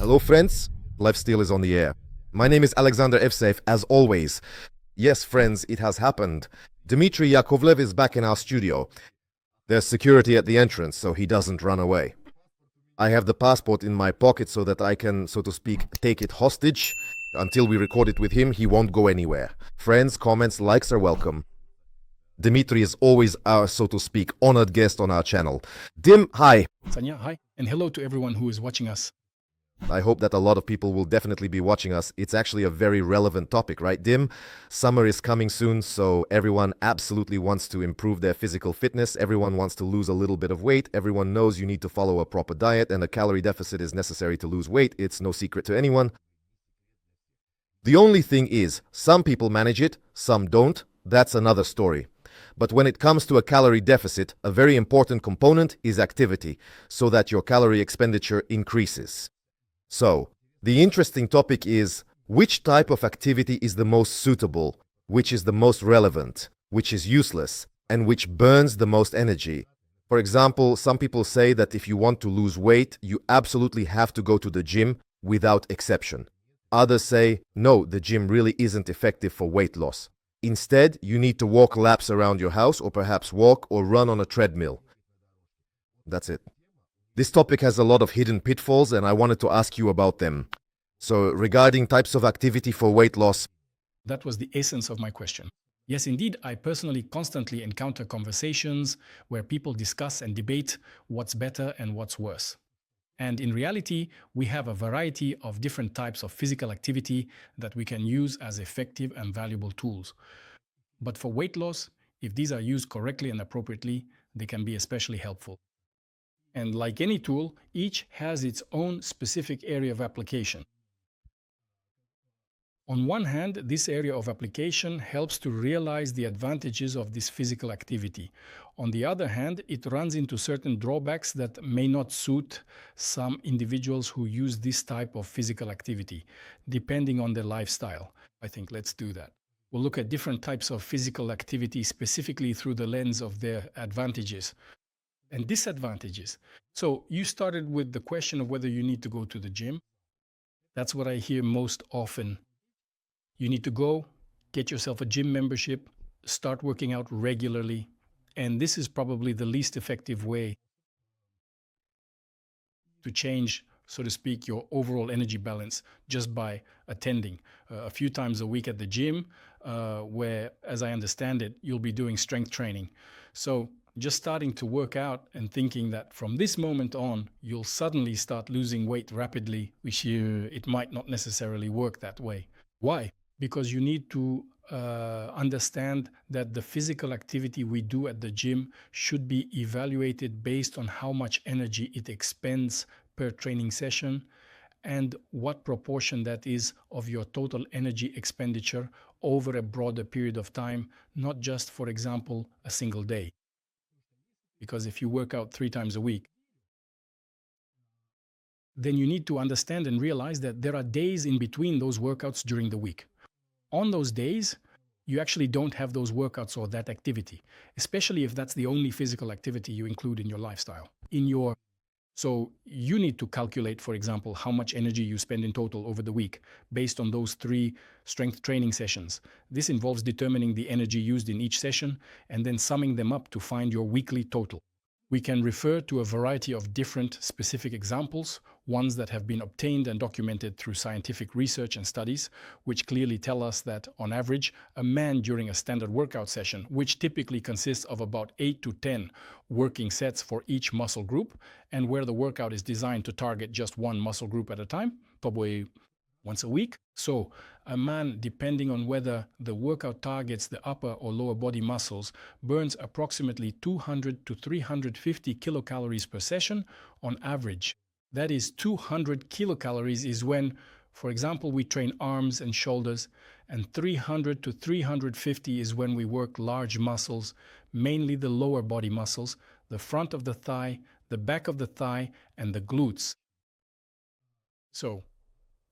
Hello, friends. Lifestyle is on the air. My name is Alexander Evsev, as always. Yes, friends, it has happened. Dmitry Yakovlev is back in our studio. There's security at the entrance, so he doesn't run away. I have the passport in my pocket so that I can, so to speak, take it hostage. Until we record it with him, he won't go anywhere. Friends, comments, likes are welcome. Dmitry is always our, so to speak, honored guest on our channel. Dim, hi. Sanya, hi, and hello to everyone who is watching us. I hope that a lot of people will definitely be watching us. It's actually a very relevant topic, right, Dim? Summer is coming soon, so everyone absolutely wants to improve their physical fitness. Everyone wants to lose a little bit of weight. Everyone knows you need to follow a proper diet, and a calorie deficit is necessary to lose weight. It's no secret to anyone. The only thing is, some people manage it, some don't. That's another story. But when it comes to a calorie deficit, a very important component is activity, so that your calorie expenditure increases. So, the interesting topic is, which type of activity is the most suitable, which is the most relevant, which is useless, and which burns the most energy? For example, some people say that if you want to lose weight, you absolutely have to go to the gym without exception. Others say, no, the gym really isn't effective for weight loss. Instead, you need to walk laps around your house or perhaps walk or run on a treadmill. That's it. This topic has a lot of hidden pitfalls and I wanted to ask you about them. So, regarding types of activity for weight loss, That was the essence of my question. Yes, indeed, I personally constantly encounter conversations where people discuss and debate what's better and what's worse. And in reality, we have a variety of different types of physical activity that we can use as effective and valuable tools. But for weight loss, if these are used correctly and appropriately, they can be especially helpful. And like any tool, each has its own specific area of application. On one hand, this area of application helps to realize the advantages of this physical activity. On the other hand, it runs into certain drawbacks that may not suit some individuals who use this type of physical activity, depending on their lifestyle. I think let's do that. We'll look at different types of physical activity specifically through the lens of their advantages and disadvantages. So you started with the question of whether you need to go to the gym. That's what I hear most often. You need to go, get yourself a gym membership, start working out regularly, and this is probably the least effective way to change, so to speak, your overall energy balance just by attending a few times a week at the gym, where, as I understand it, you'll be doing strength training. So just starting to work out and thinking that from this moment on, you'll suddenly start losing weight rapidly, it might not necessarily work that way. Why? Because you need to understand that the physical activity we do at the gym should be evaluated based on how much energy it expends per training session and what proportion that is of your total energy expenditure over a broader period of time, not just, for example, a single day. Because if you work out 3 times a week, then you need to understand and realize that there are days in between those workouts during the week. On those days, you actually don't have those workouts or that activity, especially if that's the only physical activity you include in your lifestyle. So you need to calculate, for example, how much energy you spend in total over the week based on those 3 strength training sessions. This involves determining the energy used in each session and then summing them up to find your weekly total. We can refer to a variety of different specific examples, ones that have been obtained and documented through scientific research and studies, which clearly tell us that, on average, a man during a standard workout session, which typically consists of about 8 to 10 working sets for each muscle group, and where the workout is designed to target just one muscle group at a time, probably once a week. So a man, depending on whether the workout targets the upper or lower body muscles, burns approximately 200 to 350 kilocalories per session on average. That is 200 kilocalories is when, for example, we train arms and shoulders, and 300 to 350 is when we work large muscles, mainly the lower body muscles, the front of the thigh, the back of the thigh, and the glutes. So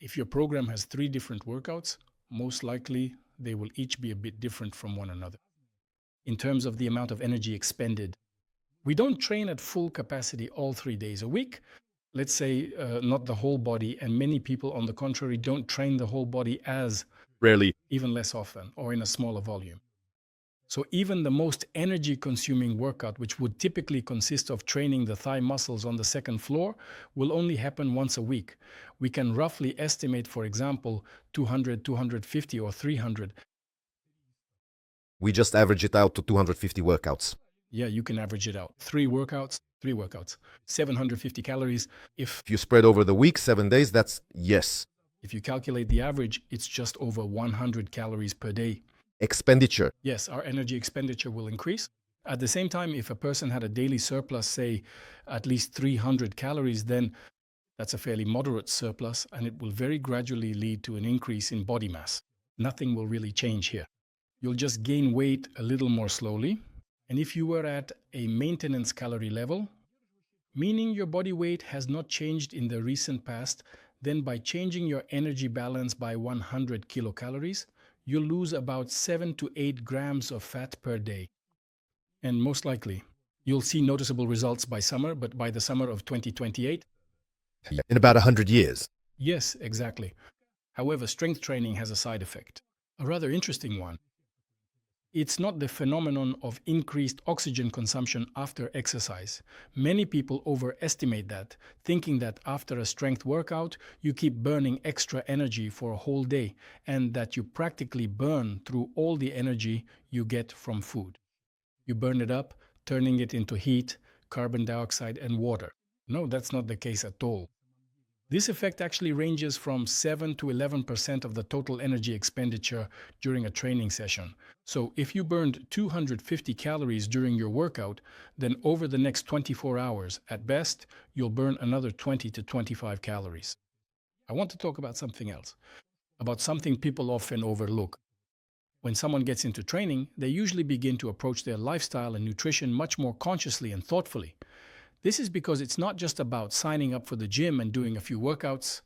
if your program has 3 different workouts, most likely they will each be a bit different from one another. In terms of the amount of energy expended, we don't train at full capacity all 3 days a week. let's say not the whole body, and many people, on the contrary, don't train the whole body as Rarely. even less often or in a smaller volume. So even the most energy-consuming workout, which would typically consist of training the thigh muscles on the second floor, will only happen once a week. We can roughly estimate, for example, 200, 250, or 300. We just average it out to 250 workouts. Yeah, you can average it out. Three workouts, 750 calories. If you spread over the week, 7 days, that's yes. If you calculate the average, it's just over 100 calories per day. Expenditure. Yes, our energy expenditure will increase. At the same time, if a person had a daily surplus, say at least 300 calories, then that's a fairly moderate surplus, and it will very gradually lead to an increase in body mass. Nothing will really change here. You'll just gain weight a little more slowly. And if you were at a maintenance calorie level, meaning your body weight has not changed in the recent past, then by changing your energy balance by 100 kilocalories, you'll lose about 7 to 8 grams of fat per day. And most likely, you'll see noticeable results by summer, but by the summer of 2028. In about 100 years. Yes, exactly. However, strength training has a side effect, a rather interesting one. It's not the phenomenon of increased oxygen consumption after exercise. Many people overestimate that, thinking that after a strength workout, you keep burning extra energy for a whole day, and that you practically burn through all the energy you get from food. You burn it up, turning it into heat, carbon dioxide, and water. No, that's not the case at all. This effect actually ranges from 7 to 11% of the total energy expenditure during a training session. So if you burned 250 calories during your workout, then over the next 24 hours, at best, you'll burn another 20 to 25 calories. I want to talk about something else, about something people often overlook. When someone gets into training, they usually begin to approach their lifestyle and nutrition much more consciously and thoughtfully. This is because it's not just about signing up for the gym and doing a few workouts.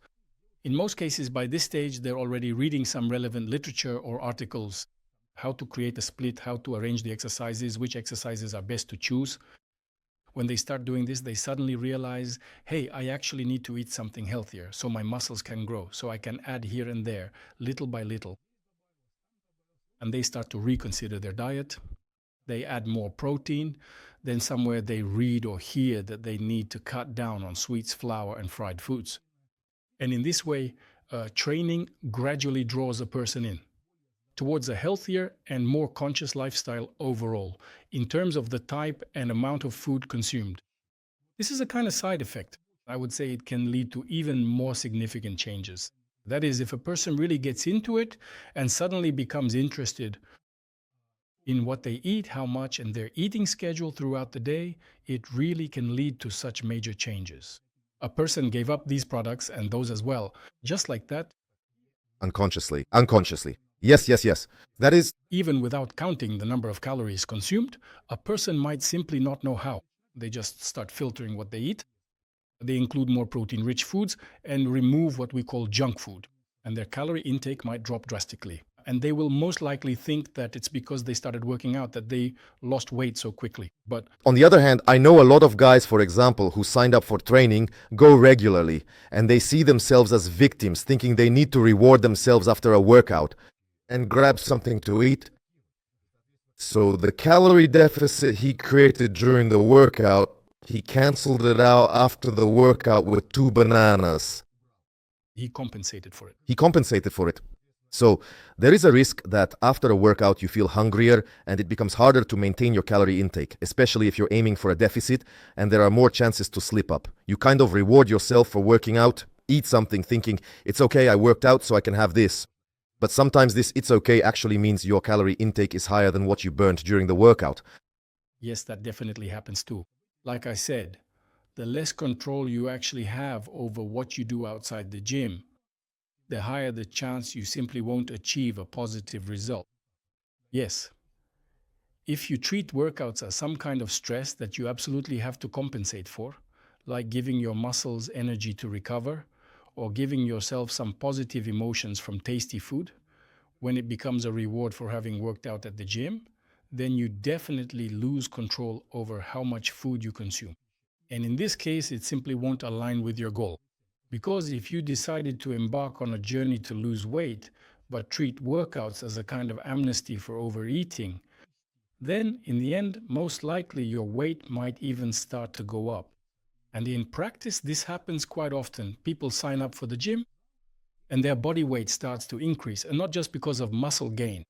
In most cases, by this stage, they're already reading some relevant literature or articles, how to create a split, how to arrange the exercises, which exercises are best to choose. When they start doing this, they suddenly realize, hey, I actually need to eat something healthier so my muscles can grow, so I can add here and there, little by little. And they start to reconsider their diet. They add more protein. Then somewhere they read or hear that they need to cut down on sweets, flour, and fried foods. And in this way, training gradually draws a person in towards a healthier and more conscious lifestyle overall, in terms of the type and amount of food consumed. This is a kind of side effect. I would say it can lead to even more significant changes. That is, if a person really gets into it and suddenly becomes interested in what they eat, how much, and their eating schedule throughout the day, it really can lead to such major changes. A person gave up these products and those as well, just like that. Unconsciously. Yes. That is, Even without counting the number of calories consumed, a person might simply not know how. They just start filtering what they eat. They include more protein-rich foods and remove what we call junk food, and their calorie intake might drop drastically. And they will most likely think that it's because they started working out that they lost weight so quickly. But on the other hand, I know a lot of guys, for example, who signed up for training, go regularly, and they see themselves as victims, thinking they need to reward themselves after a workout and grab something to eat. So the calorie deficit he created during the workout, he canceled it out after the workout with 2 bananas. he compensated for it. So there is a risk that after a workout you feel hungrier and it becomes harder to maintain your calorie intake, especially if you're aiming for a deficit and there are more chances to slip up. You kind of reward yourself for working out, eat something thinking, it's okay, I worked out so I can have this. But sometimes this it's okay actually means your calorie intake is higher than what you burned during the workout. Yes, that definitely happens too. Like I said, the less control you actually have over what you do outside the gym, the higher the chance you simply won't achieve a positive result. Yes, if you treat workouts as some kind of stress that you absolutely have to compensate for, like giving your muscles energy to recover, or giving yourself some positive emotions from tasty food, when it becomes a reward for having worked out at the gym, then you definitely lose control over how much food you consume. And in this case, it simply won't align with your goal. Because if you decided to embark on a journey to lose weight, but treat workouts as a kind of amnesty for overeating, then in the end, most likely your weight might even start to go up. And in practice, this happens quite often. People sign up for the gym and their body weight starts to increase, and not just because of muscle gain.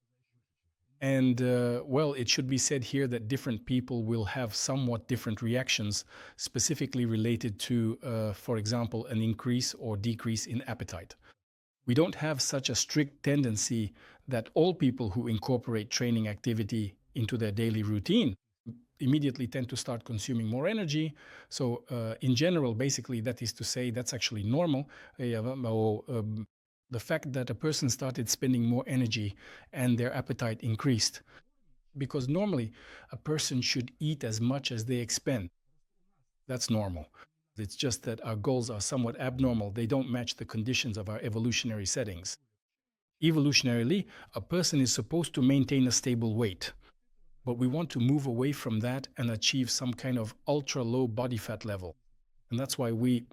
And well, it should be said here that different people will have somewhat different reactions, specifically related to, for example, an increase or decrease in appetite. We don't have such a strict tendency that all people who incorporate training activity into their daily routine immediately tend to start consuming more energy. So in general, basically, that is to say, that's actually normal. The fact that a person started spending more energy and their appetite increased, because normally a person should eat as much as they expend. That's normal. It's just that our goals are somewhat abnormal. They don't match the conditions of our evolutionary settings. Evolutionarily, a person is supposed to maintain a stable weight, but we want to move away from that and achieve some kind of ultra low body fat level. And that's why we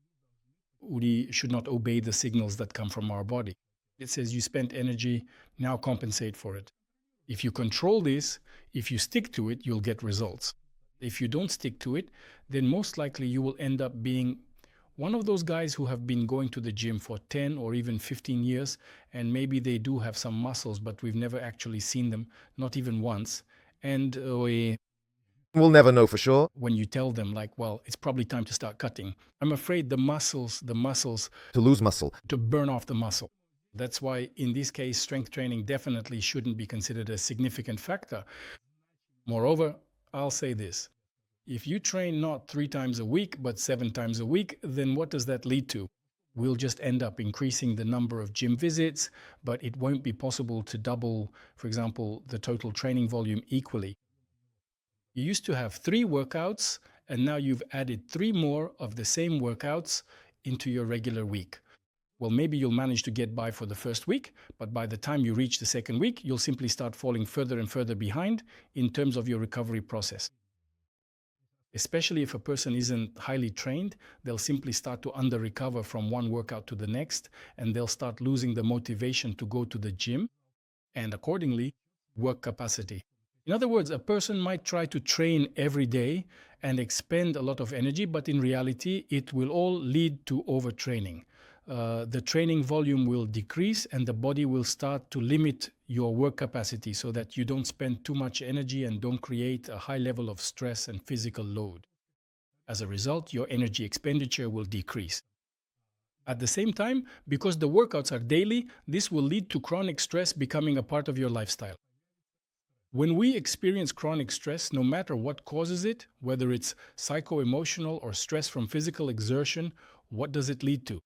should not obey the signals that come from our body. It says you spent energy, now compensate for it. If you control this, if you stick to it, you'll get results. If you don't stick to it, then most likely you will end up being one of those guys who have been going to the gym for 10 or even 15 years, and maybe they do have some muscles, but we've never actually seen them, not even once. And We'll never know for sure. when you tell them, like, well, it's probably time to start cutting, I'm afraid the muscles To lose muscle. to burn off the muscle. That's why in this case, strength training definitely shouldn't be considered a significant factor. Moreover, I'll say this. If you train not 3 times a week, but 7 times a week, then what does that lead to? We'll just end up increasing the number of gym visits, but it won't be possible to double, for example, the total training volume equally. You used to have 3 workouts, and now you've added 3 more of the same workouts into your regular week. Well, maybe you'll manage to get by for the first week, but by the time you reach the second week, you'll simply start falling further and further behind in terms of your recovery process. Especially if a person isn't highly trained, they'll simply start to under-recover from one workout to the next, and they'll start losing the motivation to go to the gym, and accordingly, work capacity. In other words, a person might try to train every day and expend a lot of energy, but in reality, it will all lead to overtraining. The training volume will decrease and the body will start to limit your work capacity so that you don't spend too much energy and don't create a high level of stress and physical load. As a result, your energy expenditure will decrease. At the same time, because the workouts are daily, this will lead to chronic stress becoming a part of your lifestyle. When we experience chronic stress, no matter what causes it, whether it's psycho-emotional or stress from physical exertion, what does it lead to?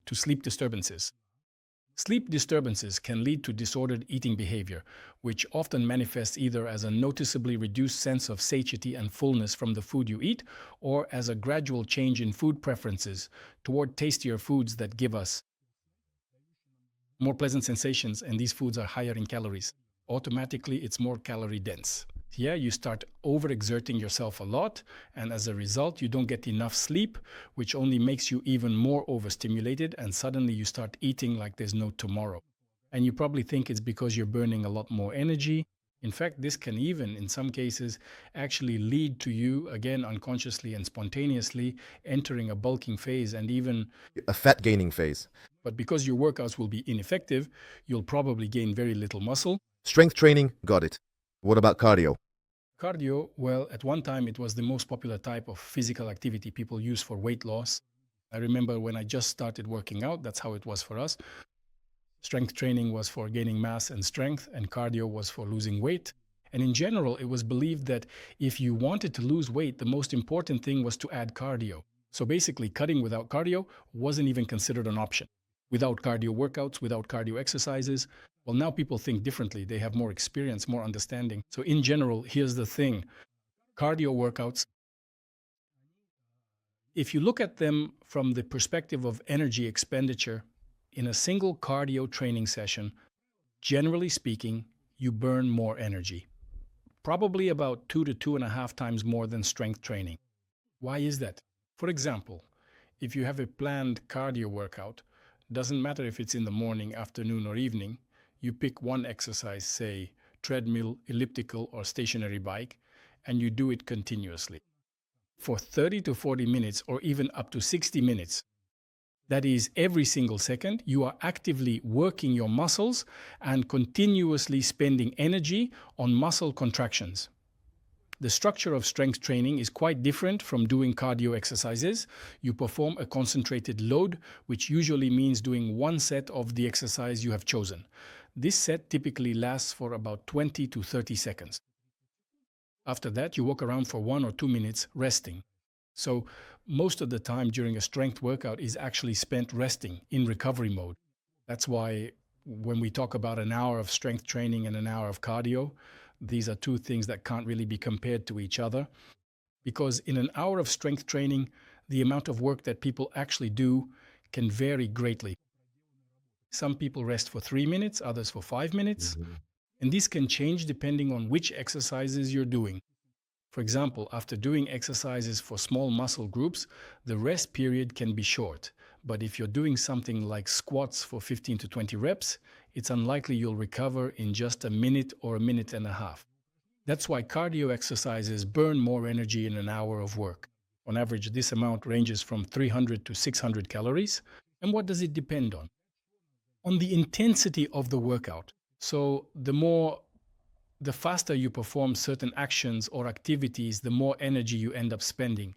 To sleep disturbances. Sleep disturbances can lead to disordered eating behavior, which often manifests either as a noticeably reduced sense of satiety and fullness from the food you eat, or as a gradual change in food preferences toward tastier foods that give us more pleasant sensations, and these foods are higher in calories. Automatically, it's more calorie dense. Yeah, you start overexerting yourself a lot, and as a result, you don't get enough sleep, which only makes you even more overstimulated, and suddenly you start eating like there's no tomorrow. And you probably think it's because you're burning a lot more energy. In fact, this can even, in some cases, actually lead to you, again, unconsciously and spontaneously, entering a bulking phase and even, A fat gaining phase. but because your workouts will be ineffective, you'll probably gain very little muscle. Strength training, got it. What about cardio? Cardio, well, at one time it was the most popular type of physical activity people use for weight loss. I remember when I just started working out, that's how it was for us. Strength training was for gaining mass and strength, and cardio was for losing weight. And in general, it was believed that if you wanted to lose weight, the most important thing was to add cardio. So basically, cutting without cardio wasn't even considered an option. Without cardio workouts, without cardio exercises, well, now people think differently. They have more experience, more understanding. So in general, here's the thing. Cardio workouts, if you look at them from the perspective of energy expenditure, in a single cardio training session, generally speaking, you burn more energy. Probably about 2 to 2.5 times more than strength training. Why is that? For example, if you have a planned cardio workout, doesn't matter if it's in the morning, afternoon, or evening, you pick one exercise, say treadmill, elliptical, or stationary bike, and you do it continuously for 30 to 40 minutes or even up to 60 minutes. That is, every single second, you are actively working your muscles and continuously spending energy on muscle contractions. The structure of strength training is quite different from doing cardio exercises. You perform a concentrated load, which usually means doing one set of the exercise you have chosen. This set typically lasts for about 20 to 30 seconds. After that, you walk around for 1 or 2 minutes resting. So most of the time during a strength workout is actually spent resting in recovery mode. That's why when we talk about an hour of strength training and an hour of cardio, these are two things that can't really be compared to each other, because in an hour of strength training, the amount of work that people actually do can vary greatly. Some people rest for 3 minutes, others for 5 minutes, and this can change depending on which exercises you're doing. For example, after doing exercises for small muscle groups, the rest period can be short. But if you're doing something like squats for 15 to 20 reps, it's unlikely you'll recover in just a minute or a minute and a half. That's why cardio exercises burn more energy in an hour of work. On average, this amount ranges from 300 to 600 calories. And what does it depend on? On the intensity of the workout. So the faster you perform certain actions or activities, the more energy you end up spending.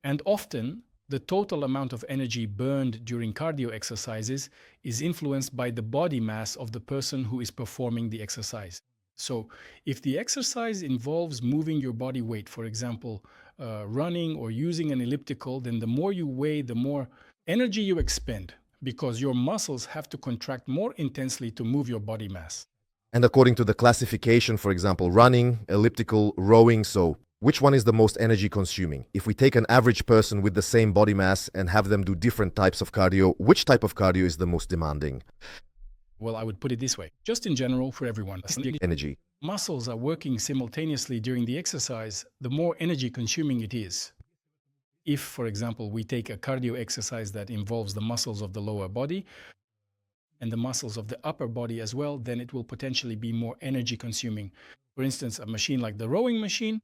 And often, the total amount of energy burned during cardio exercises is influenced by the body mass of the person who is performing the exercise. So, if the exercise involves moving your body weight, for example, running or using an elliptical, then the more you weigh, the more energy you expend, because your muscles have to contract more intensely to move your body mass. And according to the classification, for example, running, elliptical, rowing, so which one is the most energy consuming? If we take an average person with the same body mass and have them do different types of cardio, which type of cardio is the most demanding? Well, I would put it this way, just in general for everyone. Energy. Muscles are working simultaneously during the exercise, the more energy consuming it is. If, for example, we take a cardio exercise that involves the muscles of the lower body and the muscles of the upper body as well, then it will potentially be more energy consuming. For instance, a machine like the rowing machine,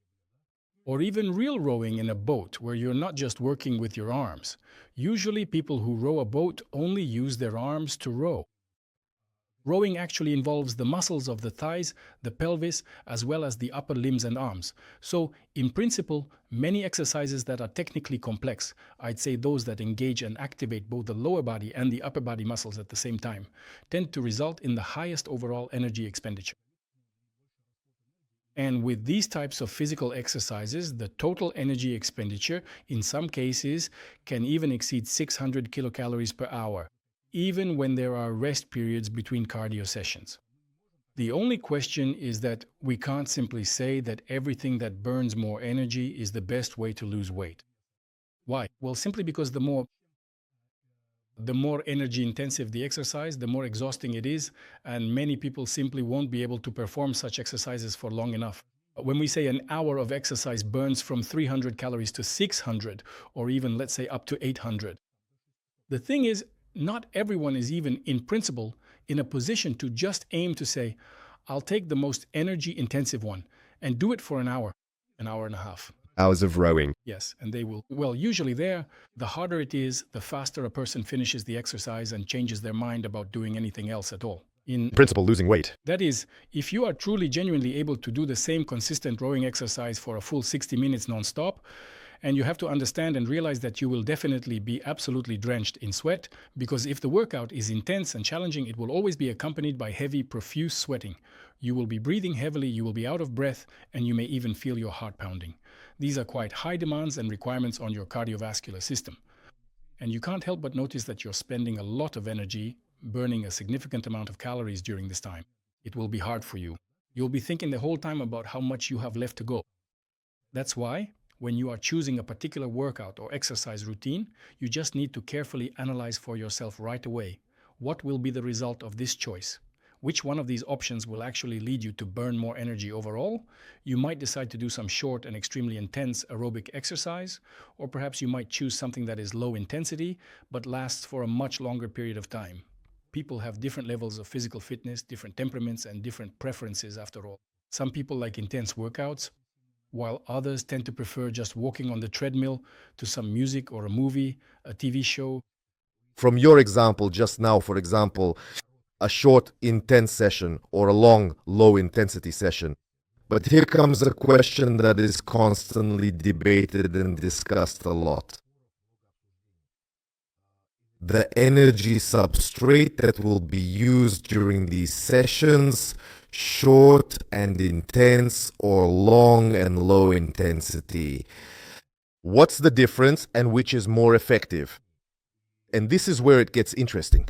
or even real rowing in a boat where you're not just working with your arms. Usually people who row a boat only use their arms to row. Rowing actually involves the muscles of the thighs, the pelvis, as well as the upper limbs and arms. So, in principle, many exercises that are technically complex, I'd say those that engage and activate both the lower body and the upper body muscles at the same time, tend to result in the highest overall energy expenditure. And with these types of physical exercises, the total energy expenditure, in some cases, can even exceed 600 kilocalories per hour, even when there are rest periods between cardio sessions. The only question is that we can't simply say that everything that burns more energy is the best way to lose weight. Why? Well, simply because the more energy intensive the exercise, the more exhausting it is, and many people simply won't be able to perform such exercises for long enough. When we say an hour of exercise burns from 300 calories to 600, or even let's say up to 800. The thing is, not everyone is even, in principle, in a position to just aim to say, I'll take the most energy-intensive one and do it for an hour and a half. Hours of rowing. Yes, and they will. Well, usually the harder it is, the faster a person finishes the exercise and changes their mind about doing anything else at all. In principle, losing weight. That is, if you are truly genuinely able to do the same consistent rowing exercise for a full 60 minutes non-stop, and you have to understand and realize that you will definitely be absolutely drenched in sweat, because if the workout is intense and challenging, it will always be accompanied by heavy, profuse sweating. You will be breathing heavily, you will be out of breath, and you may even feel your heart pounding. These are quite high demands and requirements on your cardiovascular system. And you can't help but notice that you're spending a lot of energy, burning a significant amount of calories during this time. It will be hard for you. You'll be thinking the whole time about how much you have left to go. That's why, when you are choosing a particular workout or exercise routine, you just need to carefully analyze for yourself right away. What will be the result of this choice? Which one of these options will actually lead you to burn more energy overall? You might decide to do some short and extremely intense aerobic exercise, or perhaps you might choose something that is low intensity but lasts for a much longer period of time. People have different levels of physical fitness, different temperaments, and different preferences after all. Some people like intense workouts, while others tend to prefer just walking on the treadmill to some music or a movie, a TV show. From your example just now, for example, a short, intense session or a long, low intensity session. But here comes a question that is constantly debated and discussed a lot. The energy substrate that will be used during these sessions, short and intense or long and low intensity. What's the difference and which is more effective? And this is where it gets interesting.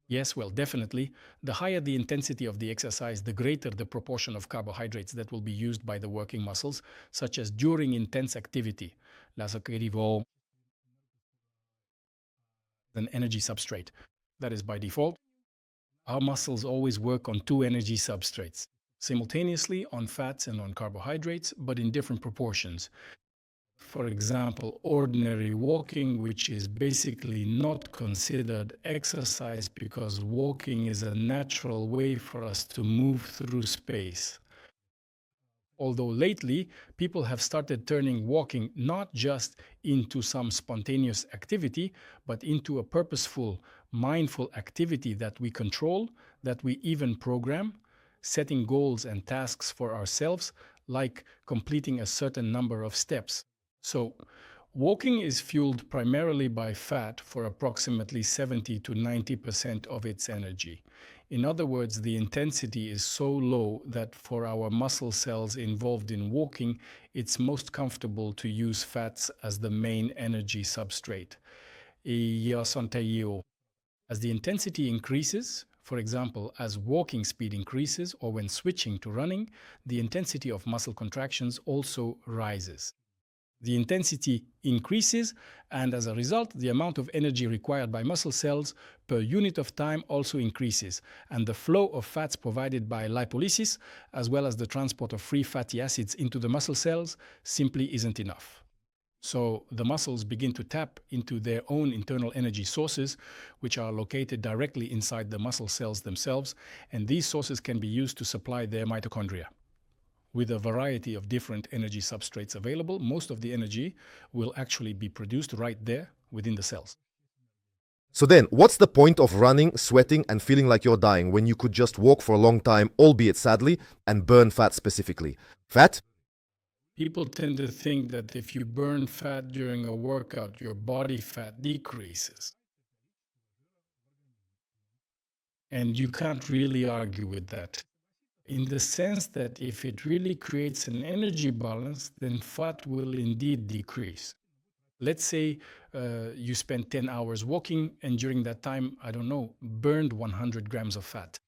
Yes, well, definitely. The higher the intensity of the exercise, the greater the proportion of carbohydrates that will be used by the working muscles, such as during intense activity. An energy substrate. That is by default. Our muscles always work on two energy substrates, simultaneously on fats and on carbohydrates, but in different proportions. For example, ordinary walking, which is basically not considered exercise because walking is a natural way for us to move through space. Although lately, people have started turning walking not just into some spontaneous activity, but into a purposeful, mindful activity that we control, that we even program, setting goals and tasks for ourselves, like completing a certain number of steps. So, walking is fueled primarily by fat for approximately 70 to 90% of its energy. In other words, the intensity is so low that for our muscle cells involved in walking, it's most comfortable to use fats as the main energy substrate. As the intensity increases, for example, as walking speed increases or when switching to running, the intensity of muscle contractions also rises. The intensity increases, and as a result, the amount of energy required by muscle cells per unit of time also increases, and the flow of fats provided by lipolysis, as well as the transport of free fatty acids into the muscle cells, simply isn't enough. So the muscles begin to tap into their own internal energy sources, which are located directly inside the muscle cells themselves, and these sources can be used to supply their mitochondria. With a variety of different energy substrates available, most of the energy will actually be produced right there within the cells. So then, what's the point of running, sweating, and feeling like you're dying when you could just walk for a long time, albeit sadly, and burn fat specifically? Fat? People tend to think that if you burn fat during a workout, your body fat decreases. And you can't really argue with that, in the sense that if it really creates an energy balance, then fat will indeed decrease. Let's say you spend 10 hours walking, and during that time, I don't know, burned 100 grams of fat.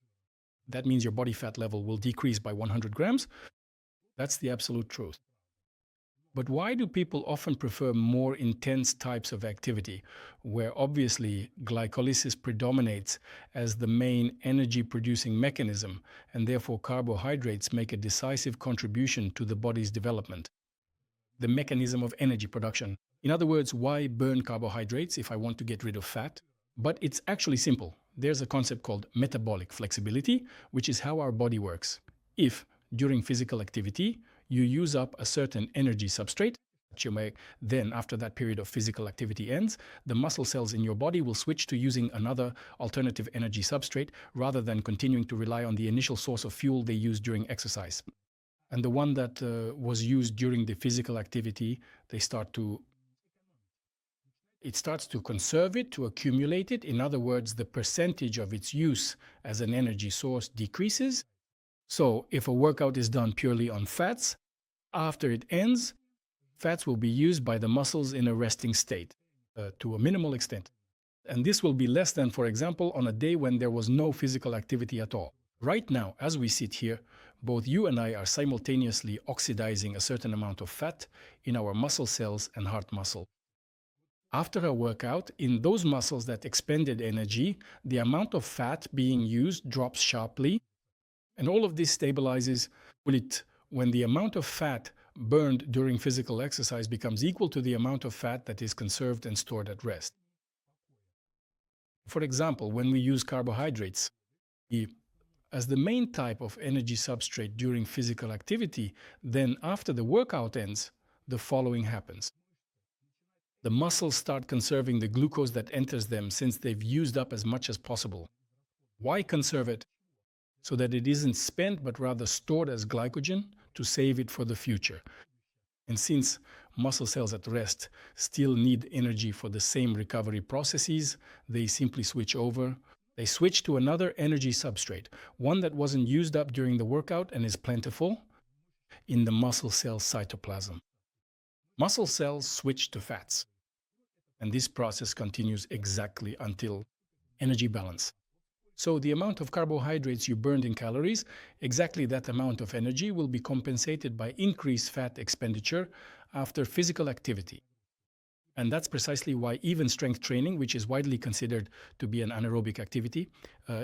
That means your body fat level will decrease by 100 grams. That's the absolute truth. But why do people often prefer more intense types of activity, where obviously glycolysis predominates as the main energy producing mechanism, and therefore carbohydrates make a decisive contribution to the body's development? The mechanism of energy production. In other words, why burn carbohydrates if I want to get rid of fat? But it's actually simple. There's a concept called metabolic flexibility, which is how our body works. If, during physical activity, you use up a certain energy substrate, then after that period of physical activity ends, the muscle cells in your body will switch to using another alternative energy substrate rather than continuing to rely on the initial source of fuel they used during exercise. And the one that was used during the physical activity, it starts to conserve it, to accumulate it. In other words, the percentage of its use as an energy source decreases. So if a workout is done purely on fats, after it ends, fats will be used by the muscles in a resting state to a minimal extent. And this will be less than, for example, on a day when there was no physical activity at all. Right now, as we sit here, both you and I are simultaneously oxidizing a certain amount of fat in our muscle cells and heart muscle. After a workout, in those muscles that expended energy, the amount of fat being used drops sharply, and all of this stabilizes when the amount of fat burned during physical exercise becomes equal to the amount of fat that is conserved and stored at rest. For example, when we use carbohydrates as the main type of energy substrate during physical activity, then after the workout ends, the following happens. The muscles start conserving the glucose that enters them since they've used up as much as possible. Why conserve it? So that it isn't spent but rather stored as glycogen to save it for the future. And since muscle cells at rest still need energy for the same recovery processes, they simply switch over. They switch to another energy substrate, one that wasn't used up during the workout and is plentiful in the muscle cell cytoplasm. Muscle cells switch to fats, and this process continues exactly until energy balance. So the amount of carbohydrates you burned in calories, exactly that amount of energy will be compensated by increased fat expenditure after physical activity. And that's precisely why even strength training, which is widely considered to be an anaerobic activity,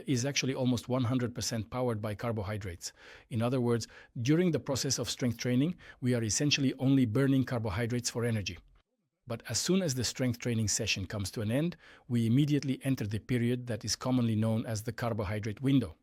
is actually almost 100% powered by carbohydrates. In other words, during the process of strength training, we are essentially only burning carbohydrates for energy. But as soon as the strength training session comes to an end, we immediately enter the period that is commonly known as the carbohydrate window.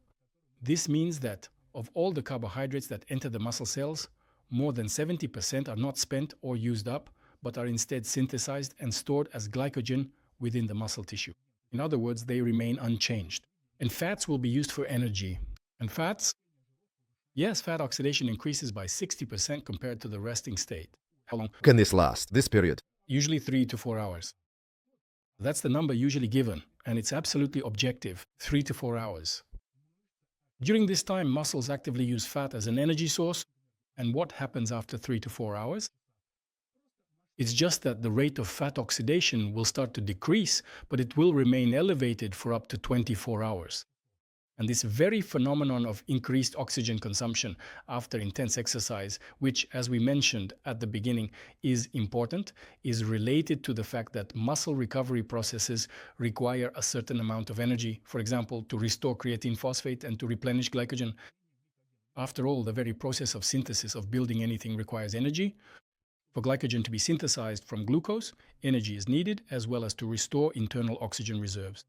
This means that of all the carbohydrates that enter the muscle cells, more than 70% are not spent or used up, but are instead synthesized and stored as glycogen within the muscle tissue. In other words, they remain unchanged. And fats will be used for energy. And fats? Yes, fat oxidation increases by 60% compared to the resting state. How long can this last, this period? Usually 3 to 4 hours. That's the number usually given, and it's absolutely objective, 3 to 4 hours. During this time, muscles actively use fat as an energy source, and what happens after 3 to 4 hours? It's just that the rate of fat oxidation will start to decrease, but it will remain elevated for up to 24 hours. And this very phenomenon of increased oxygen consumption after intense exercise, which, as we mentioned at the beginning, is important, is related to the fact that muscle recovery processes require a certain amount of energy, for example, to restore creatine phosphate and to replenish glycogen. After all, the very process of synthesis of building anything requires energy. For glycogen to be synthesized from glucose, energy is needed, as well as to restore internal oxygen reserves.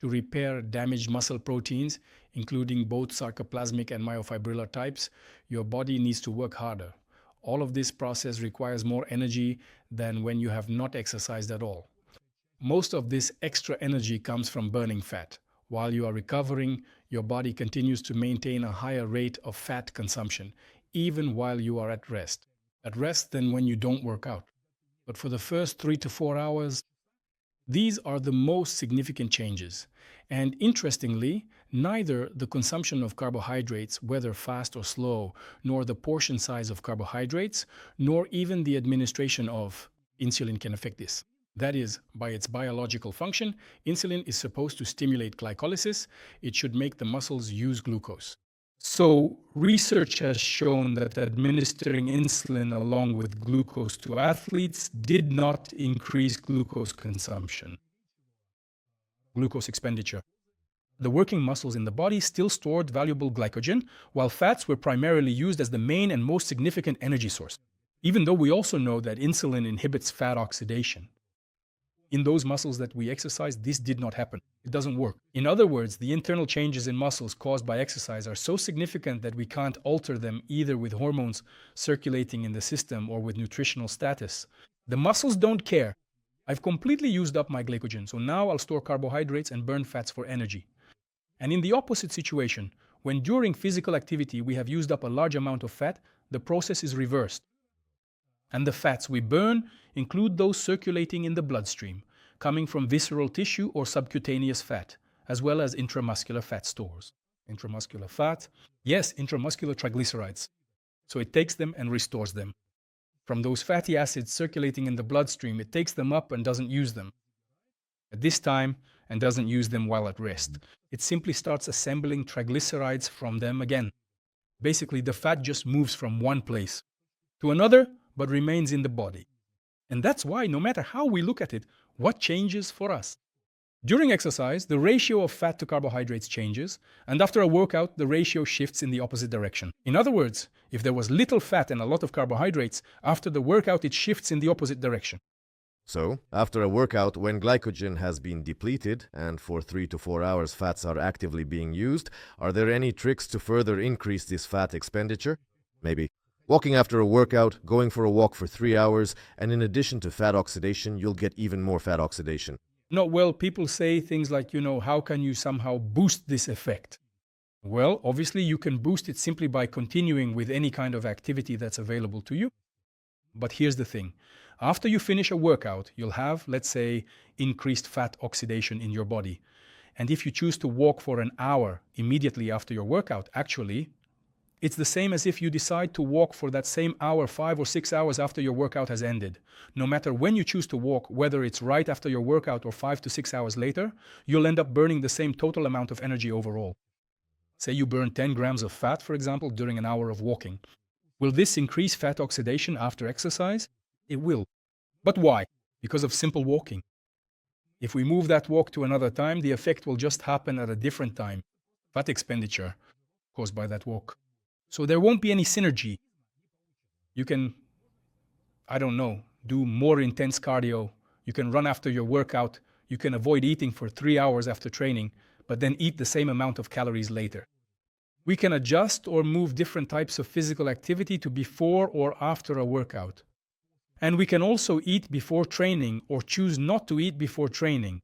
To repair damaged muscle proteins, including both sarcoplasmic and myofibrillar types, your body needs to work harder. All of this process requires more energy than when you have not exercised at all. Most of this extra energy comes from burning fat. While you are recovering, your body continues to maintain a higher rate of fat consumption, even while you are at rest. At rest than when you don't work out. But for the first 3 to 4 hours, these are the most significant changes. And interestingly, neither the consumption of carbohydrates, whether fast or slow, nor the portion size of carbohydrates, nor even the administration of insulin can affect this. That is, by its biological function, insulin is supposed to stimulate glycolysis. It should make the muscles use glucose. So, research has shown that administering insulin along with glucose to athletes did not increase glucose consumption. Glucose expenditure. The working muscles in the body still stored valuable glycogen, while fats were primarily used as the main and most significant energy source, even though we also know that insulin inhibits fat oxidation. In those muscles that we exercise, this did not happen. It doesn't work. In other words, the internal changes in muscles caused by exercise are so significant that we can't alter them either with hormones circulating in the system or with nutritional status. The muscles don't care. I've completely used up my glycogen, so now I'll store carbohydrates and burn fats for energy. And in the opposite situation, when during physical activity we have used up a large amount of fat, the process is reversed. And the fats we burn include those circulating in the bloodstream, coming from visceral tissue or subcutaneous fat, as well as intramuscular fat stores. Intramuscular fat, yes, intramuscular triglycerides. So it takes them and restores them. From those fatty acids circulating in the bloodstream, it takes them up and doesn't use them at this time and doesn't use them while at rest. It simply starts assembling triglycerides from them again. Basically, the fat just moves from one place to another, but remains in the body. And that's why, no matter how we look at it, what changes for us? During exercise, the ratio of fat to carbohydrates changes, and after a workout, the ratio shifts in the opposite direction. In other words, if there was little fat and a lot of carbohydrates, after the workout it shifts in the opposite direction. So, after a workout, when glycogen has been depleted and for 3 to 4 hours fats are actively being used, are there any tricks to further increase this fat expenditure? Maybe walking after a workout, going for a walk for 3 hours, and in addition to fat oxidation, you'll get even more fat oxidation. No, well, people say things like, how can you somehow boost this effect? Well, obviously you can boost it simply by continuing with any kind of activity that's available to you. But here's the thing. After you finish a workout, you'll have, let's say, increased fat oxidation in your body. And if you choose to walk for an hour immediately after your workout, actually, it's the same as if you decide to walk for that same hour 5 or 6 hours after your workout has ended. No matter when you choose to walk, whether it's right after your workout or 5 to 6 hours later, you'll end up burning the same total amount of energy overall. Say you burn 10 grams of fat, for example, during an hour of walking. Will this increase fat oxidation after exercise? It will. But why? Because of simple walking. If we move that walk to another time, the effect will just happen at a different time. Fat expenditure caused by that walk. So there won't be any synergy. You can, do more intense cardio. You can run after your workout. You can avoid eating for 3 hours after training, but then eat the same amount of calories later. We can adjust or move different types of physical activity to before or after a workout. And we can also eat before training or choose not to eat before training.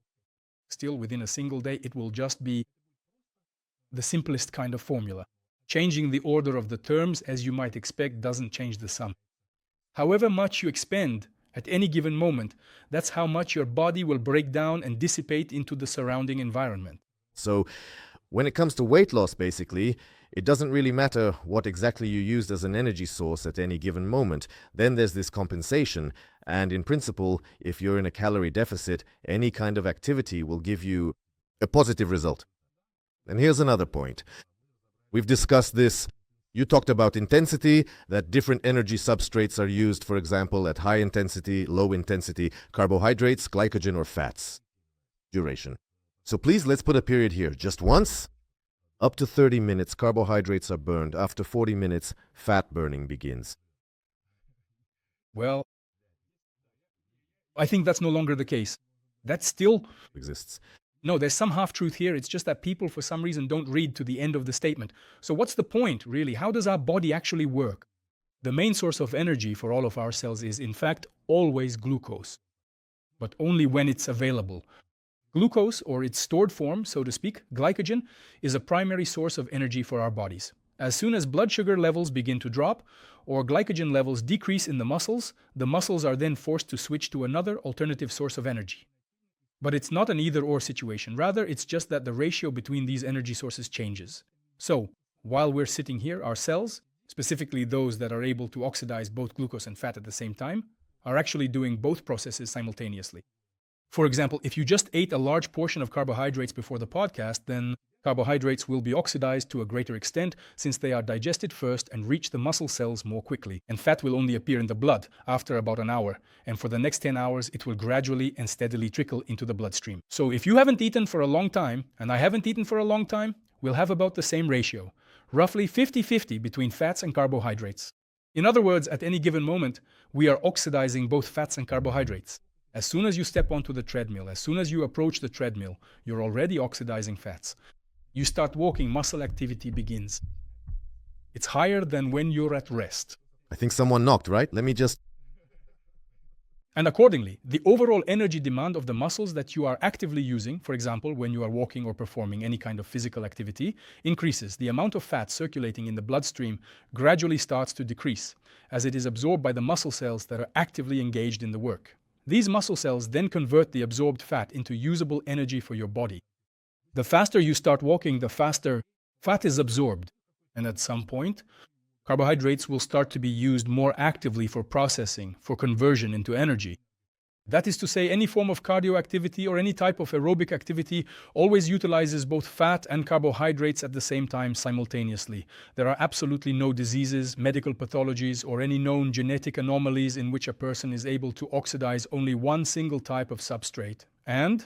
Still, within a single day, it will just be the simplest kind of formula. Changing the order of the terms, as you might expect, doesn't change the sum. However much you expend at any given moment, that's how much your body will break down and dissipate into the surrounding environment. So, when it comes to weight loss, basically, it doesn't really matter what exactly you used as an energy source at any given moment. Then there's this compensation, and in principle, if you're in a calorie deficit, any kind of activity will give you a positive result. And here's another point. We've discussed this. You talked about intensity, that different energy substrates are used, for example, at high intensity, low intensity, carbohydrates, glycogen, or fats. Duration. So please, let's put a period here. Just once, up to 30 minutes, carbohydrates are burned. After 40 minutes, fat burning begins. Well, I think that's no longer the case. That still Exists. No, there's some half-truth here. It's just that people, for some reason, don't read to the end of the statement. So what's the point, really? How does our body actually work? The main source of energy for all of our cells is, in fact, always glucose, but only when it's available. Glucose, or its stored form, so to speak, glycogen, is a primary source of energy for our bodies. As soon as blood sugar levels begin to drop, or glycogen levels decrease in the muscles are then forced to switch to another alternative source of energy. But it's not an either-or situation. Rather, it's just that the ratio between these energy sources changes. So, while we're sitting here, our cells, specifically those that are able to oxidize both glucose and fat at the same time, are actually doing both processes simultaneously. For example, if you just ate a large portion of carbohydrates before the podcast, then carbohydrates will be oxidized to a greater extent since they are digested first and reach the muscle cells more quickly. And fat will only appear in the blood after about an hour. And for the next 10 hours, it will gradually and steadily trickle into the bloodstream. So if you haven't eaten for a long time, and I haven't eaten for a long time, we'll have about the same ratio, roughly 50-50 between fats and carbohydrates. In other words, at any given moment, we are oxidizing both fats and carbohydrates. As soon as you step onto the treadmill, as soon as you approach the treadmill, you're already oxidizing fats. You start walking, muscle activity begins. It's higher than when you're at rest. I think someone knocked, right? Let me just... And accordingly, the overall energy demand of the muscles that you are actively using, for example, when you are walking or performing any kind of physical activity, increases. The amount of fat circulating in the bloodstream gradually starts to decrease, as it is absorbed by the muscle cells that are actively engaged in the work. These muscle cells then convert the absorbed fat into usable energy for your body. The faster you start walking, the faster fat is absorbed. And at some point, carbohydrates will start to be used more actively for processing, for conversion into energy. That is to say, any form of cardio activity or any type of aerobic activity always utilizes both fat and carbohydrates at the same time simultaneously. There are absolutely no diseases, medical pathologies, or any known genetic anomalies in which a person is able to oxidize only one single type of substrate. And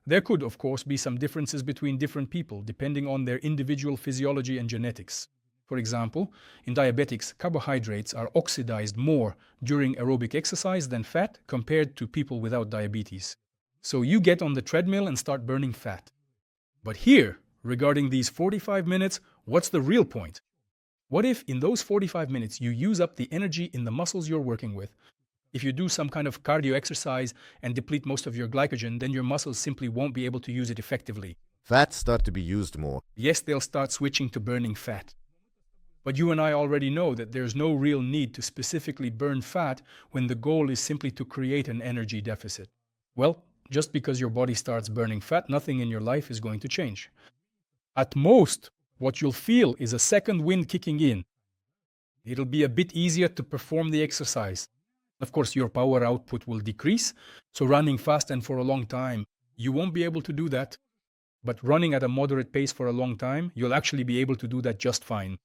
there could, of course, be some differences between different people depending on their individual physiology and genetics. For example, in diabetics, carbohydrates are oxidized more during aerobic exercise than fat compared to people without diabetes. So you get on the treadmill and start burning fat. But here, regarding these 45 minutes, what's the real point? What if in those 45 minutes you use up the energy in the muscles you're working with? If you do some kind of cardio exercise and deplete most of your glycogen, then your muscles simply won't be able to use it effectively. Fats start to be used more. Yes, they'll start switching to burning fat. But you and I already know that there's no real need to specifically burn fat when the goal is simply to create an energy deficit. Well, just because your body starts burning fat, nothing in your life is going to change. At most, what you'll feel is a second wind kicking in. It'll be a bit easier to perform the exercise. Of course, your power output will decrease, so running fast and for a long time, you won't be able to do that. But running at a moderate pace for a long time, you'll actually be able to do that just fine.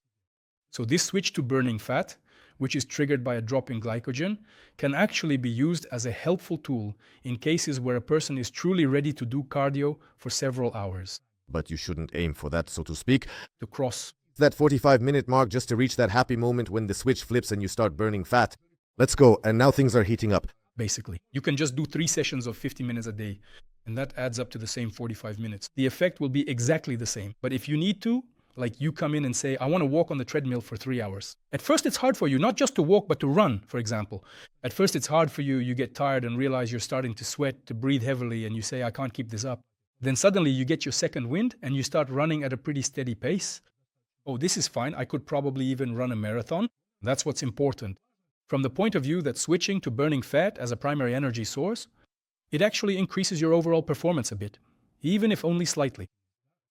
So this switch to burning fat, which is triggered by a drop in glycogen, can actually be used as a helpful tool in cases where a person is truly ready to do cardio for several hours. But you shouldn't aim for that, so to speak. To cross That 45-minute mark just to reach that happy moment when the switch flips and you start burning fat. Let's go, and now things are heating up. basically. You can just do 3 sessions of 50 minutes a day, and that adds up to the same 45 minutes. The effect will be exactly the same. But if you need to, like you come in and say, I want to walk on the treadmill for 3 hours. At first, it's hard for you, not just to walk, but to run, for example. At first, it's hard for you. You get tired and realize you're starting to sweat, to breathe heavily, and you say, I can't keep this up. Then suddenly you get your second wind and you start running at a pretty steady pace. Oh, this is fine. I could probably even run a marathon. That's what's important. From the point of view that switching to burning fat as a primary energy source, it actually increases your overall performance a bit, even if only slightly.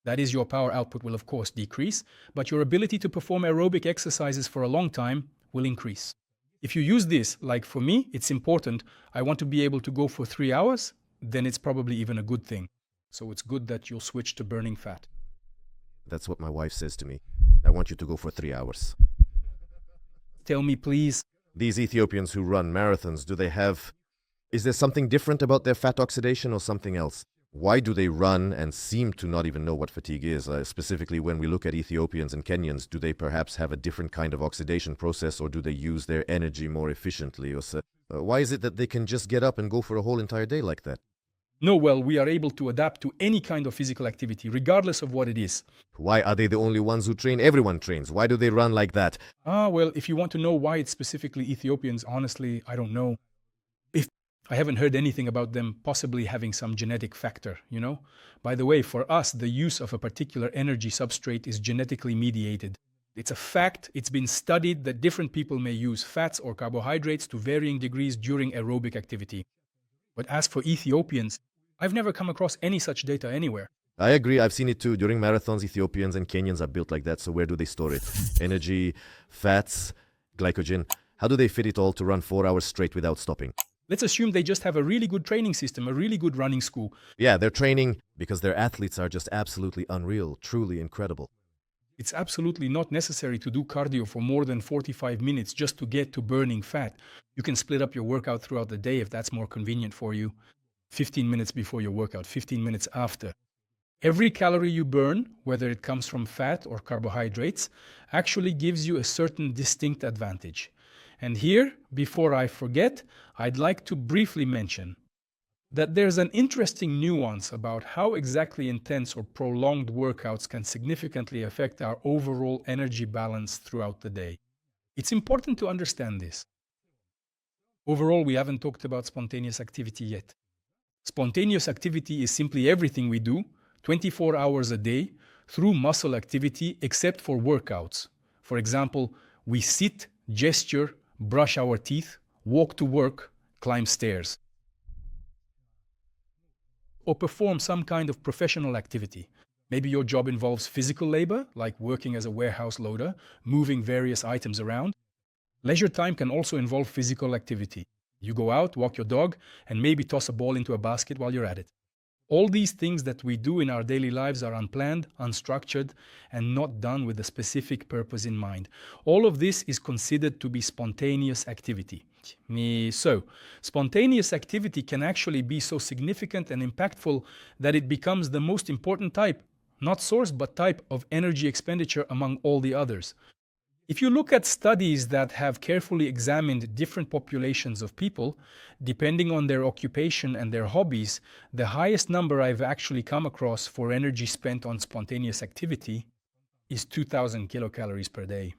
That is, your power output will of course decrease, but your ability to perform aerobic exercises for a long time will increase. If you use this, like for me, it's important, I want to be able to go for 3 hours, then it's probably even a good thing. So it's good that you'll switch to burning fat. That's what my wife says to me. I want you to go for 3 hours. Tell me, please. These Ethiopians who run marathons, is there something different about their fat oxidation or something else? Why do they run and seem to not even know what fatigue is? Specifically, when we look at Ethiopians and Kenyans, do they perhaps have a different kind of oxidation process, or do they use their energy more efficiently? Why is it that they can just get up and go for a whole entire day like that? No, well, we are able to adapt to any kind of physical activity, regardless of what it is. Why are they the only ones who train? Everyone trains. Why do they run like that? Well, if you want to know why it's specifically Ethiopians, honestly, I don't know. I haven't heard anything about them possibly having some genetic factor, you know? By the way, for us, the use of a particular energy substrate is genetically mediated. It's a fact, it's been studied that different people may use fats or carbohydrates to varying degrees during aerobic activity. But as for Ethiopians, I've never come across any such data anywhere. I agree, I've seen it too. During marathons, Ethiopians and Kenyans are built like that, so where do they store it? Energy, fats, glycogen. How do they fit it all to run 4 hours straight without stopping? Let's assume they just have a really good training system, a really good running school. Yeah, they're training because their athletes are just absolutely unreal, truly incredible. It's absolutely not necessary to do cardio for more than 45 minutes just to get to burning fat. You can split up your workout throughout the day if that's more convenient for you. 15 minutes before your workout, 15 minutes after. Every calorie you burn, whether it comes from fat or carbohydrates, actually gives you a certain distinct advantage. And here, before I forget, I'd like to briefly mention that there's an interesting nuance about how exactly intense or prolonged workouts can significantly affect our overall energy balance throughout the day. It's important to understand this. Overall, we haven't talked about spontaneous activity yet. Spontaneous activity is simply everything we do, 24 hours a day, through muscle activity except for workouts. For example, we sit, gesture, brush our teeth, walk to work, climb stairs, or perform some kind of professional activity. Maybe your job involves physical labor, like working as a warehouse loader, moving various items around. Leisure time can also involve physical activity. You go out, walk your dog, and maybe toss a ball into a basket while you're at it. All these things that we do in our daily lives are unplanned, unstructured, and not done with a specific purpose in mind. All of this is considered to be spontaneous activity. So, spontaneous activity can actually be so significant and impactful that it becomes the most important type, not source, but type of energy expenditure among all the others. If you look at studies that have carefully examined different populations of people, depending on their occupation and their hobbies, the highest number I've actually come across for energy spent on spontaneous activity is 2,000 kilocalories per day.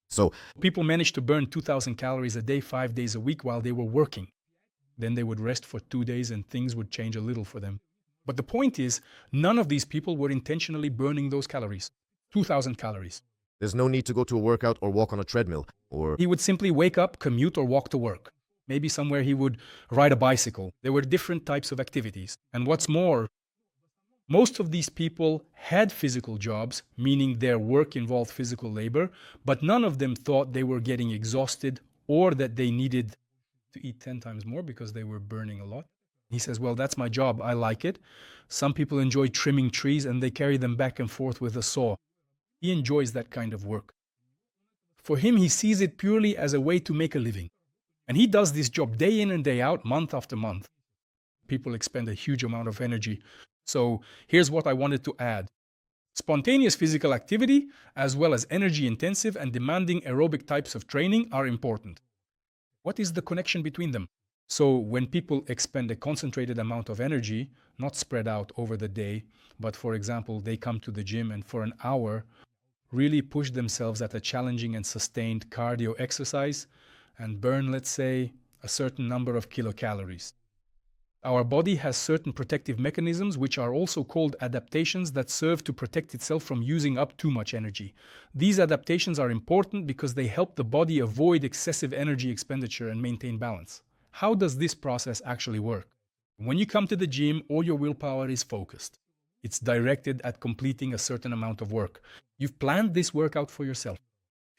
So, People managed to burn 2,000 calories a day, 5 days a week while they were working. Then they would rest for 2 days and things would change a little for them. But the point is, none of these people were intentionally burning those calories. 2,000 calories. there's no need to go to a workout or walk on a treadmill, or He would simply wake up, commute, or walk to work. Maybe somewhere he would ride a bicycle. There were different types of activities. And what's more, most of these people had physical jobs, meaning their work involved physical labor, but none of them thought they were getting exhausted or that they needed to eat 10 times more because they were burning a lot. He says, well, that's my job. I like it. Some people enjoy trimming trees and they carry them back and forth with a saw. He enjoys that kind of work. For him, he sees it purely as a way to make a living. And he does this job day in and day out, month after month. People expend a huge amount of energy. So here's what I wanted to add. Spontaneous physical activity, as well as energy-intensive and demanding aerobic types of training, are important. What is the connection between them? So when people expend a concentrated amount of energy, not spread out over the day, but for example, they come to the gym and for an hour really push themselves at a challenging and sustained cardio exercise and burn, let's say, a certain number of kilocalories. Our body has certain protective mechanisms which are also called adaptations that serve to protect itself from using up too much energy. These adaptations are important because they help the body avoid excessive energy expenditure and maintain balance. How does this process actually work? When you come to the gym, all your willpower is focused. It's directed at completing a certain amount of work. You've planned this workout for yourself.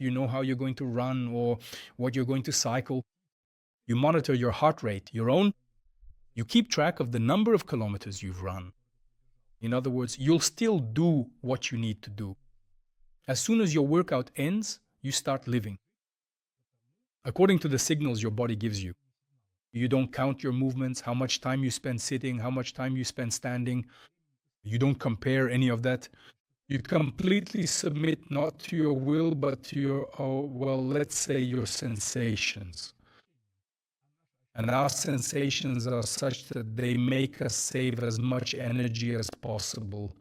You know how you're going to run or what you're going to cycle. You monitor your heart rate, your own. You keep track of the number of kilometers you've run. In other words, you'll still do what you need to do. As soon as your workout ends, you start living according to the signals your body gives you. You don't count your movements, how much time you spend sitting, how much time you spend standing. You don't compare any of that. You completely submit not to your will, but to your, let's say your sensations. And our sensations are such that they make us save as much energy as possible.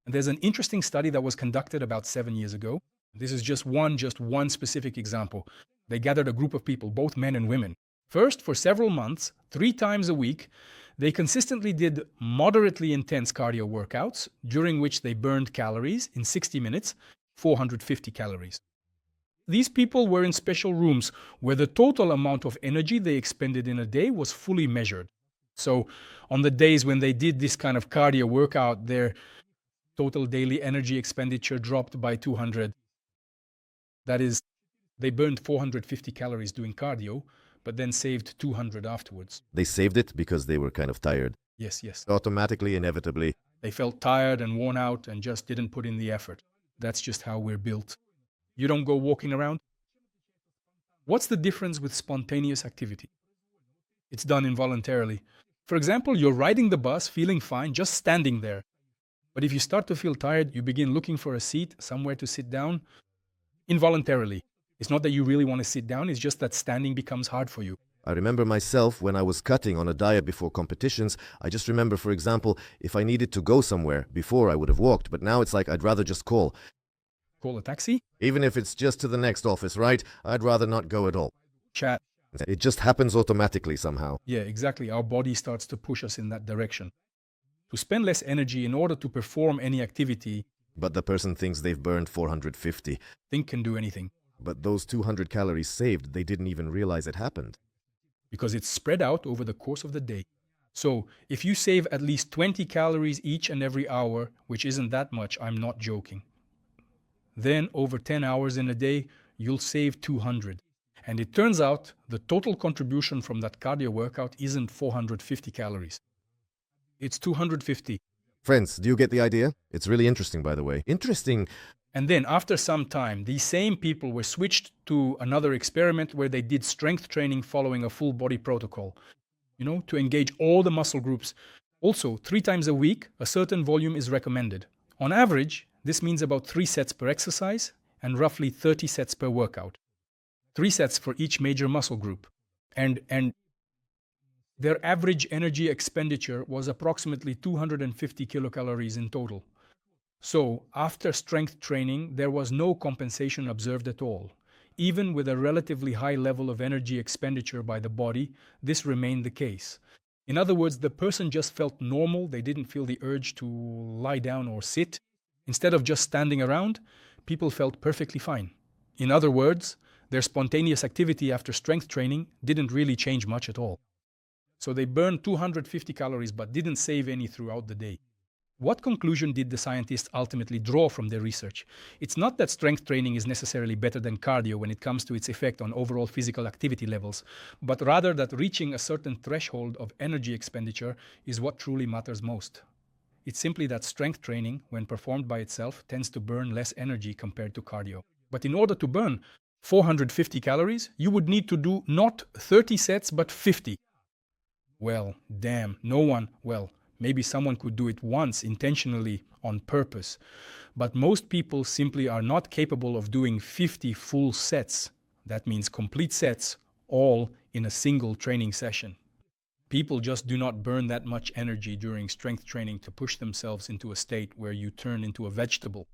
And there's an interesting study that was conducted about 7 years ago. This is just one specific example. They gathered a group of people, both men and women. First, for several months, 3 times a week, they consistently did moderately intense cardio workouts, during which they burned calories in 60 minutes, 450 calories. These people were in special rooms where the total amount of energy they expended in a day was fully measured. So on the days when they did this kind of cardio workout, their total daily energy expenditure dropped by 200. That is, they burned 450 calories doing cardio, but then saved 200 afterwards. they saved it because they were kind of tired. Yes. Automatically, inevitably. They felt tired and worn out and just didn't put in the effort. That's just how we're built. You don't go walking around. What's the difference with spontaneous activity? It's done involuntarily. For example, you're riding the bus, feeling fine, just standing there. But if you start to feel tired, you begin looking for a seat, somewhere to sit down, involuntarily. It's not that you really want to sit down, it's just that standing becomes hard for you. I remember myself when I was cutting on a diet before competitions. I just remember, for example, if I needed to go somewhere, before I would have walked, but now it's like I'd rather just call. Call a taxi, Even if it's just to the next office, right? I'd rather not go at all. chat. It just happens automatically somehow. Yeah, exactly. Our body starts to push us in that direction. To spend less energy in order to perform any activity, But the person thinks they've burned 450. think can do anything. But those 200 calories saved, they didn't even realize it happened. Because it's spread out over the course of the day. So if you save at least 20 calories each and every hour, which isn't that much, I'm not joking, then over 10 hours in a day, you'll save 200. And it turns out the total contribution from that cardio workout isn't 450 calories. It's 250. Friends, do you get the idea? It's really interesting, by the way. Interesting. And then after some time, these same people were switched to another experiment where they did strength training following a full body protocol, to engage all the muscle groups. Also, 3 times a week, a certain volume is recommended. On average, this means about 3 sets per exercise and roughly 30 sets per workout. 3 sets for each major muscle group. And their average energy expenditure was approximately 250 kilocalories in total. So, after strength training, there was no compensation observed at all. Even with a relatively high level of energy expenditure by the body, this remained the case. In other words, the person just felt normal. They didn't feel the urge to lie down or sit. Instead of just standing around, people felt perfectly fine. In other words, their spontaneous activity after strength training didn't really change much at all. So they burned 250 calories but didn't save any throughout the day. What conclusion did the scientists ultimately draw from their research? It's not that strength training is necessarily better than cardio when it comes to its effect on overall physical activity levels, but rather that reaching a certain threshold of energy expenditure is what truly matters most. It's simply that strength training, when performed by itself, tends to burn less energy compared to cardio. But in order to burn 450 calories, you would need to do not 30 sets but 50. Well, damn, maybe someone could do it once intentionally on purpose, but most people simply are not capable of doing 50 full sets. That means complete sets, all in a single training session. People just do not burn that much energy during strength training to push themselves into a state where you turn into a vegetable.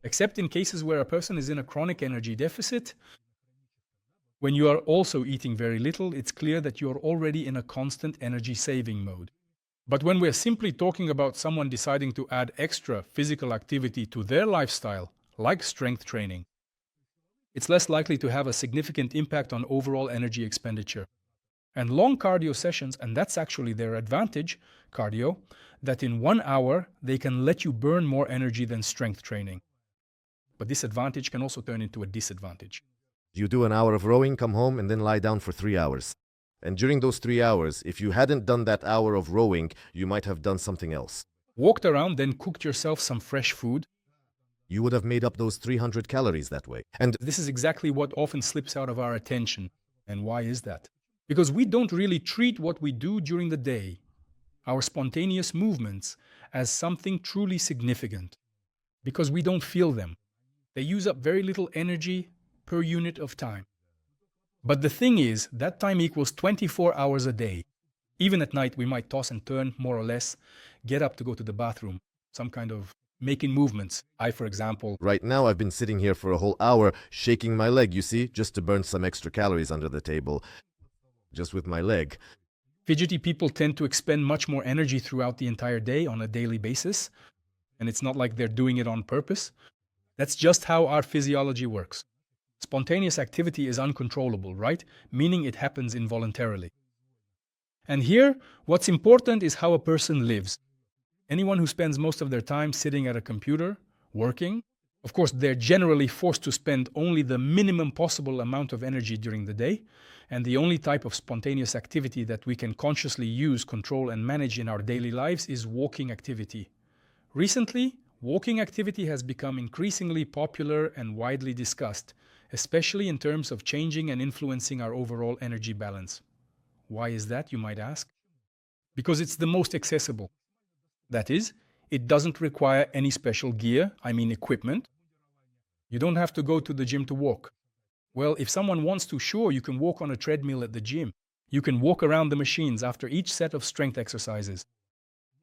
Except in cases where a person is in a chronic energy deficit. When you are also eating very little, it's clear that you are already in a constant energy saving mode. But when we're simply talking about someone deciding to add extra physical activity to their lifestyle, like strength training, it's less likely to have a significant impact on overall energy expenditure. And long cardio sessions, and that's actually their advantage, cardio, that in 1 hour they can let you burn more energy than strength training. But this advantage can also turn into a disadvantage. You do an hour of rowing, come home, and then lie down for 3 hours. And during those 3 hours, if you hadn't done that hour of rowing, you might have done something else. Walked around, then cooked yourself some fresh food. You would have made up those 300 calories that way. And this is exactly what often slips out of our attention. And why is that? Because we don't really treat what we do during the day, our spontaneous movements, as something truly significant. Because we don't feel them. They use up very little energy per unit of time. But the thing is, that time equals 24 hours a day. Even at night, we might toss and turn, more or less, get up to go to the bathroom, some kind of making movements. For example, right now I've been sitting here for a whole hour, shaking my leg, you see, just to burn some extra calories under the table. Just with my leg. Fidgety people tend to expend much more energy throughout the entire day on a daily basis. And it's not like they're doing it on purpose. That's just how our physiology works. Spontaneous activity is uncontrollable, right? Meaning it happens involuntarily. And here, what's important is how a person lives. Anyone who spends most of their time sitting at a computer, working, of course, they're generally forced to spend only the minimum possible amount of energy during the day, and the only type of spontaneous activity that we can consciously use, control, and manage in our daily lives is walking activity. Recently, walking activity has become increasingly popular and widely discussed, especially in terms of changing and influencing our overall energy balance. Why is that, you might ask? Because it's the most accessible. That is, it doesn't require any special gear, equipment. You don't have to go to the gym to walk. Well, if someone wants to, sure, you can walk on a treadmill at the gym. You can walk around the machines after each set of strength exercises.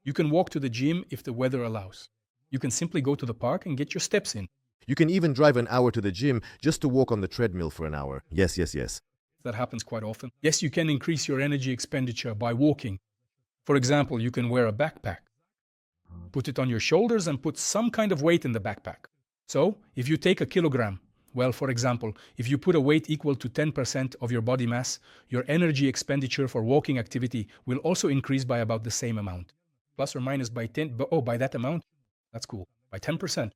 You can walk to the gym if the weather allows. You can simply go to the park and get your steps in. You can even drive an hour to the gym just to walk on the treadmill for an hour. Yes. That happens quite often. Yes, you can increase your energy expenditure by walking. For example, you can wear a backpack. Put it on your shoulders and put some kind of weight in the backpack. So, if you take a kilogram, well, for example, if you put a weight equal to 10% of your body mass, your energy expenditure for walking activity will also increase by about the same amount. Plus or minus by 10, by that amount? That's cool. By 10%.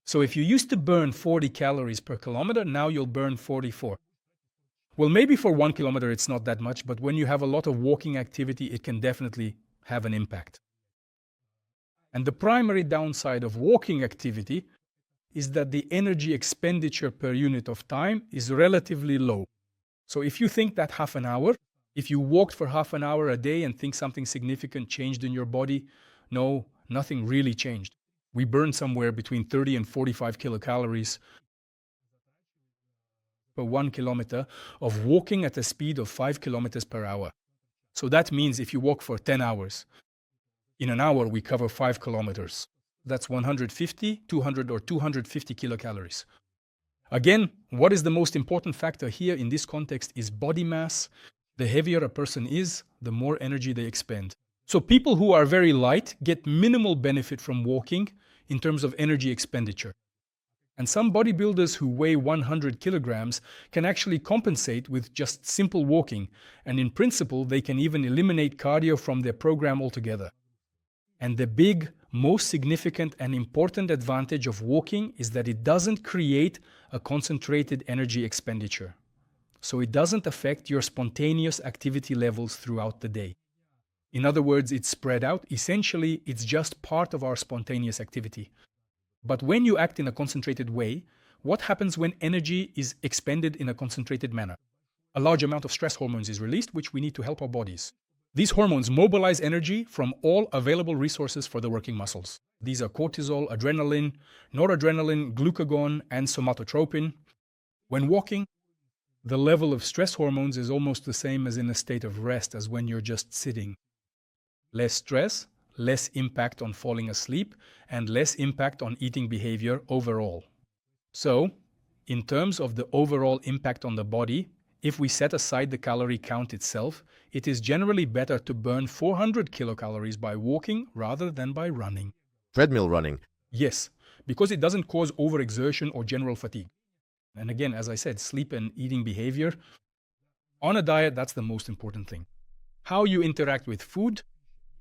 So if you used to burn 40 calories per kilometer, now you'll burn 44. Well, maybe for 1 kilometer it's not that much, but when you have a lot of walking activity, it can definitely have an impact. And the primary downside of walking activity is that the energy expenditure per unit of time is relatively low. So if you think that half an hour, if you walked for half an hour a day and think something significant changed in your body, no, nothing really changed. We burn somewhere between 30 and 45 kilocalories per 1 kilometer of walking at a speed of 5 kilometers per hour. So that means if you walk for 10 hours, in an hour we cover 5 kilometers. That's 150, 200, or 250 kilocalories. Again, what is the most important factor here in this context is body mass. The heavier a person is, the more energy they expend. So people who are very light get minimal benefit from walking in terms of energy expenditure. And some bodybuilders who weigh 100 kilograms can actually compensate with just simple walking, and in principle, they can even eliminate cardio from their program altogether. And the big, most significant and important advantage of walking is that it doesn't create a concentrated energy expenditure. So it doesn't affect your spontaneous activity levels throughout the day. In other words, it's spread out. Essentially, it's just part of our spontaneous activity. But when you act in a concentrated way, what happens when energy is expended in a concentrated manner? A large amount of stress hormones is released, which we need to help our bodies. These hormones mobilize energy from all available resources for the working muscles. These are cortisol, adrenaline, noradrenaline, glucagon, and somatotropin. When walking, the level of stress hormones is almost the same as in a state of rest as when you're just sitting. Less stress, less impact on falling asleep, and less impact on eating behavior overall. So, in terms of the overall impact on the body, if we set aside the calorie count itself, it is generally better to burn 400 kilocalories by walking rather than by running. Treadmill running. Yes, because it doesn't cause overexertion or general fatigue. And again, as I said, sleep and eating behavior. On a diet, that's the most important thing. How you interact with food.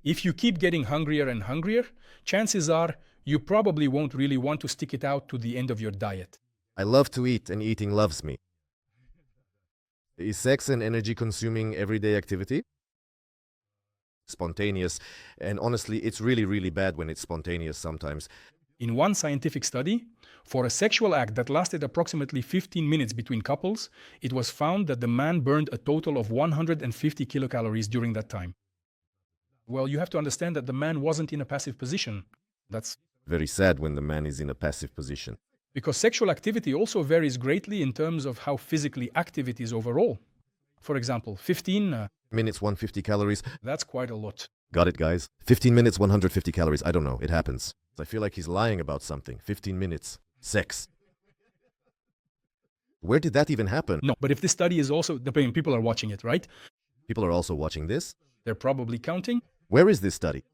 If you keep getting hungrier and hungrier, chances are you probably won't really want to stick it out to the end of your diet. I love to eat and eating loves me. Is sex an energy-consuming everyday activity? Spontaneous. And honestly, it's really, really bad when it's spontaneous sometimes. In one scientific study, for a sexual act that lasted approximately 15 minutes between couples, it was found that the man burned a total of 150 kilocalories during that time. Well, you have to understand that the man wasn't in a passive position. That's very sad when the man is in a passive position. Because sexual activity also varies greatly in terms of how physically active it is overall. For example, 15 minutes, 150 calories. That's quite a lot. Got it, guys? 15 minutes, 150 calories. I don't know. It happens. I feel like he's lying about something. 15 minutes. Sex. Where did that even happen? No, but if this study is also, people are watching it, right? People are also watching this? They're probably counting. Where is this study?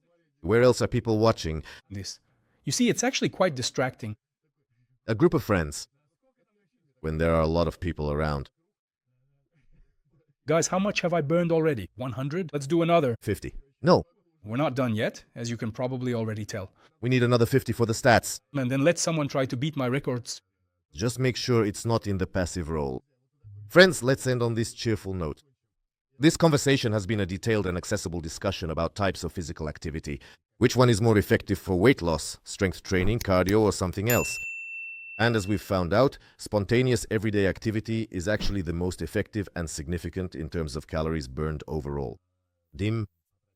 Where else are people watching this? You see, it's actually quite distracting. A group of friends. When there are a lot of people around. Guys, how much have I burned already? 100? Let's do another. 50. No. We're not done yet, as you can probably already tell. We need another 50 for the stats. And then let someone try to beat my records. Just make sure it's not in the passive role. Friends, let's end on this cheerful note. This conversation has been a detailed and accessible discussion about types of physical activity. Which one is more effective for weight loss, strength training, cardio, or something else? And as we've found out, spontaneous everyday activity is actually the most effective and significant in terms of calories burned overall. Dim,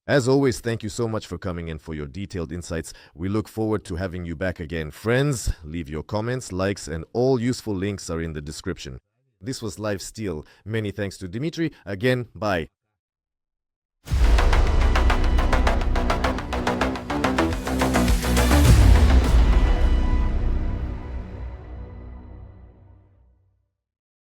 as always, thank you so much for coming in for your detailed insights. We look forward to having you back again. Friends, leave your comments, likes, and all useful links are in the description. This was Live Steel. Many thanks to Dimitri. Again, bye.